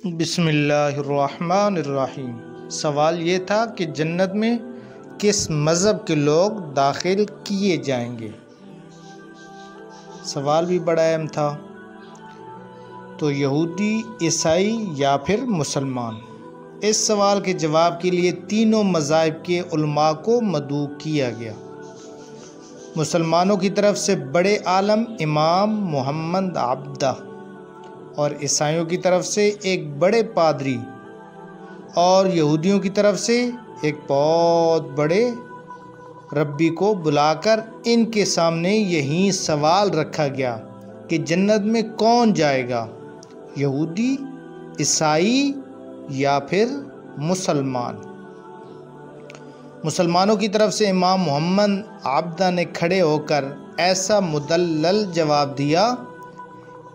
बिस्मिल्लाहिर्रहमानिर्रहीम। सवाल ये था कि जन्नत में किस मज़हब के लोग दाखिल किए जाएंगे। सवाल भी बड़ा अहम था। तो यहूदी, ईसाई या फिर मुसलमान। इस सवाल के जवाब के लिए तीनों मज़ाहिब के उलमा को मदऊ किया गया। मुसलमानों की तरफ से बड़े आलम इमाम मोहम्मद आबदा और ईसाइयों की तरफ से एक बड़े पादरी और यहूदियों की तरफ से एक बहुत बड़े रब्बी को बुलाकर इनके सामने यही सवाल रखा गया कि जन्नत में कौन जाएगा, यहूदी, ईसाई या फिर मुसलमान। मुसलमानों की तरफ से इमाम मोहम्मद आबदा ने खड़े होकर ऐसा मुदल्लल जवाब दिया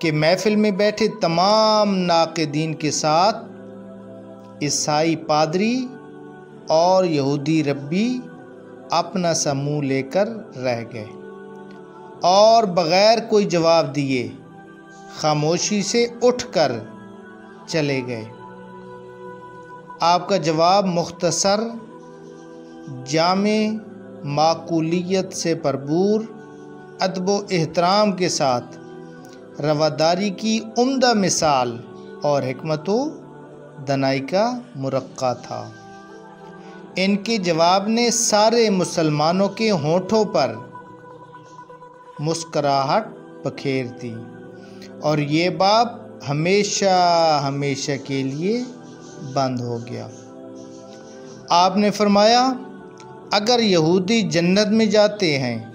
कि महफिल में बैठे तमाम नाक़िदीन के साथ ईसाई पादरी और यहूदी रब्बी अपना सा मुँह लेकर रह गए और बग़ैर कोई जवाब दिए खामोशी से उठकर चले गए। आपका जवाब मुख्तसर, जामे, माकूलियत से भरपूर, अदब एहतराम के साथ रवादारी की उम्दा मिसाल और हिकमतो दनाई का मुरक्का था। इनके जवाब ने सारे मुसलमानों के होठों पर मुस्कराहट बखेर दी और ये बाब हमेशा हमेशा के लिए बंद हो गया। आपने फरमाया, अगर यहूदी जन्नत में जाते हैं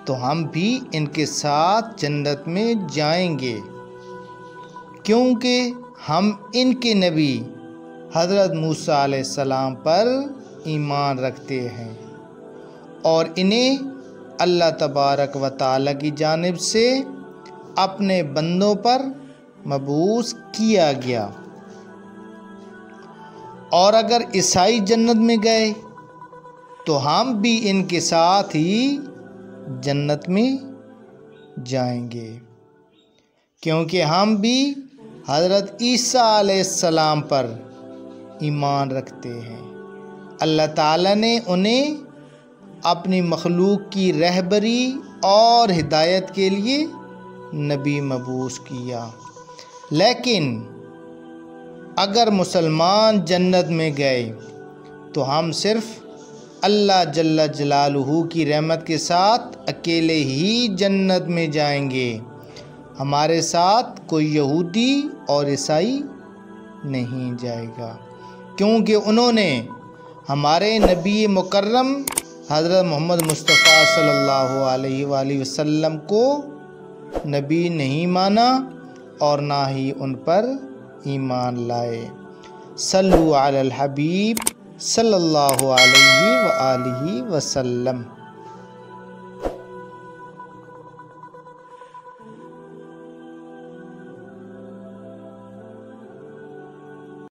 तो हम भी इनके साथ जन्नत में जाएंगे, क्योंकि हम इनके नबी हज़रत मूसा अलैहिस्सलाम पर ईमान रखते हैं और इन्हें अल्लाह तबारक व तआला की जानिब से अपने बंदों पर मबूस किया गया। और अगर ईसाई जन्नत में गए तो हम भी इनके साथ ही जन्नत में जाएंगे, क्योंकि हम भी हज़रत ईसा अलैहिस्सलाम पर ईमान रखते हैं। अल्लाह ताला ने उन्हें अपनी मखलूक की रहबरी और हिदायत के लिए नबी मबूस किया। लेकिन अगर मुसलमान जन्नत में गए तो हम सिर्फ़ अल्लाह जल्ला जलालुहू की रहमत के साथ अकेले ही जन्नत में जाएंगे। हमारे साथ कोई यहूदी और ईसाई नहीं जाएगा, क्योंकि उन्होंने हमारे नबी मुकर्रम हज़रत मोहम्मद मुस्तफ़ा सल्लल्लाहु अलैहि वसल्लम को नबी नहीं माना और ना ही उन पर ईमान लाए। सल्लु अलल हबीब सल्लल्लाहु अलैहि वसल्लम।